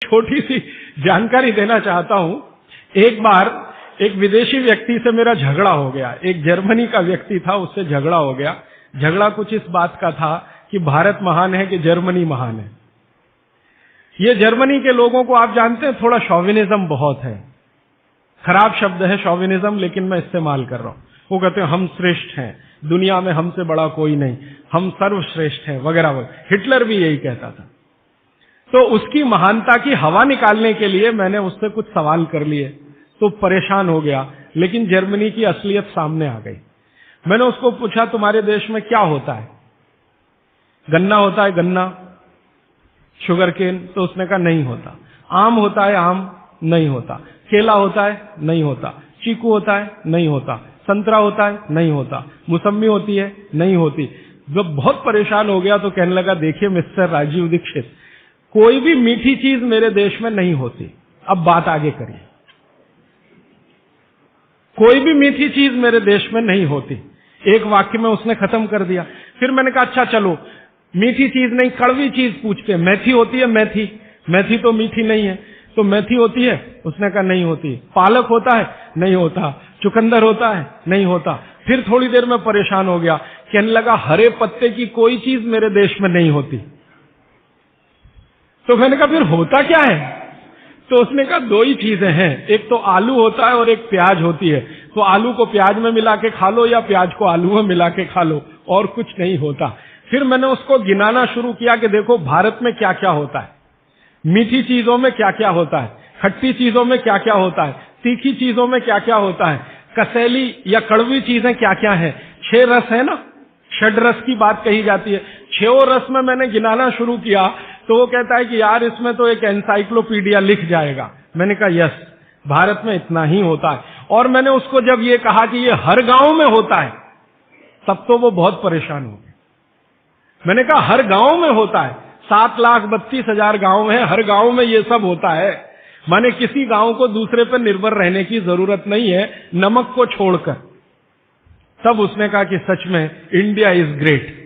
छोटी सी जानकारी देना चाहता हूं। एक बार एक विदेशी व्यक्ति से मेरा झगड़ा हो गया। एक जर्मनी का व्यक्ति था, उससे झगड़ा हो गया। झगड़ा कुछ इस बात का था कि भारत महान है कि जर्मनी महान है। ये जर्मनी के लोगों को आप जानते हैं, थोड़ा शॉविनिज्म बहुत है। खराब शब्द है शॉविनिज्म, लेकिन मैं इस्तेमाल कर रहा हूं। वो कहते हैं हम श्रेष्ठ हैं, दुनिया में हमसे बड़ा कोई नहीं, हम सर्वश्रेष्ठ हैं, वगैरह वगैरह। हिटलर भी यही कहता था। तो उसकी महानता की हवा निकालने के लिए मैंने उससे कुछ सवाल कर लिए, तो परेशान हो गया। लेकिन जर्मनी की असलियत सामने आ गई। मैंने उसको पूछा तुम्हारे देश में क्या होता है? गन्ना होता है, गन्ना, शुगर केन? तो उसने कहा नहीं होता। आम होता है? आम नहीं होता। केला होता है? नहीं होता। चीकू होता है? नहीं होता। संतरा होता है? नहीं होता। मौसम्मी होती है? नहीं होती। जब बहुत परेशान हो गया तो कहने लगा देखिए मिस्टर राजीव दीक्षित, कोई भी मीठी चीज मेरे देश में नहीं होती। अब बात आगे करिए। कोई भी मीठी चीज मेरे देश में नहीं होती। एक वाक्य में उसने खत्म कर दिया। फिर मैंने कहा अच्छा चलो, मीठी चीज नहीं, कड़वी चीज पूछते हैं। मेथी होती है? मेथी? मेथी तो मीठी नहीं है। तो मेथी होती है? उसने कहा नहीं होती। पालक होता है? नहीं होता। चुकंदर होता है? नहीं होता। फिर थोड़ी देर में परेशान हो गया, कहने लगा हरे पत्ते की कोई चीज मेरे देश में नहीं होती। तो मैंने कहा फिर होता क्या है? तो उसने कहा दो ही चीजें हैं, एक तो आलू होता है और एक प्याज होती है। तो आलू को प्याज में मिला के खा लो या प्याज को आलू में मिला के खा लो, और कुछ नहीं होता। फिर मैंने उसको गिनाना शुरू किया कि देखो भारत में क्या क्या होता है, मीठी चीजों में क्या क्या होता है, खट्टी चीजों में क्या क्या होता है, तीखी चीजों में क्या क्या होता है, कसैली या कड़वी चीजें क्या क्या है। 6 रस है ना, षड रस की बात कही जाती है। 6 रस में मैंने गिनाना शुरू किया तो वो कहता है कि यार इसमें तो एक एनसाइक्लोपीडिया लिख जाएगा। मैंने कहा यस, भारत में इतना ही होता है। और मैंने उसको जब ये कहा कि ये हर गांव में होता है, तब तो वो बहुत परेशान हो गए। मैंने कहा हर गांव में होता है, 7,32,000 गांव हैं, हर गांव में ये सब होता है। माने किसी गांव को दूसरे पर निर्भर रहने की जरूरत नहीं है, नमक को छोड़कर। तब उसने कहा कि सच में इंडिया इज ग्रेट।